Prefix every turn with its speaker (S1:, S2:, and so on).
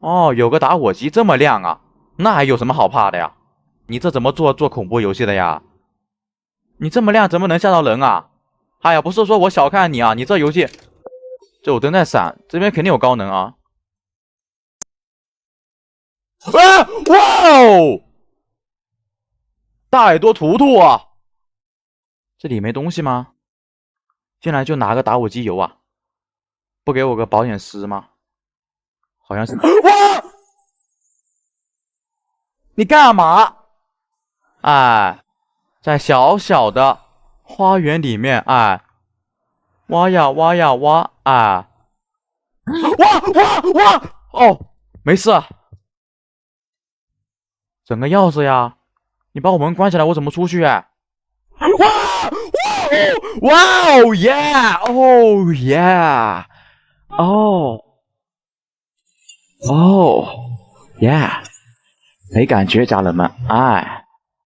S1: 哦，有个打火机这么亮啊，那还有什么好怕的呀？你这怎么做恐怖游戏的呀？你这么亮怎么能吓到人啊？哎呀，不是说我小看你啊，你这游戏这有灯在闪，这边肯定有高能啊！啊！哇哦！大耳朵图图啊！这里没东西吗？进来就拿个打火机油啊？不给我个保险丝吗？好像是。哇！你干嘛？哎，在小小的花园里面，哎，挖呀挖呀挖，哎，挖挖挖！哦，没事。整个钥匙呀？你把我门关起来，我怎么出去啊？哇！哇哦耶！哦耶！哦哦耶！没感觉，家人们，哎。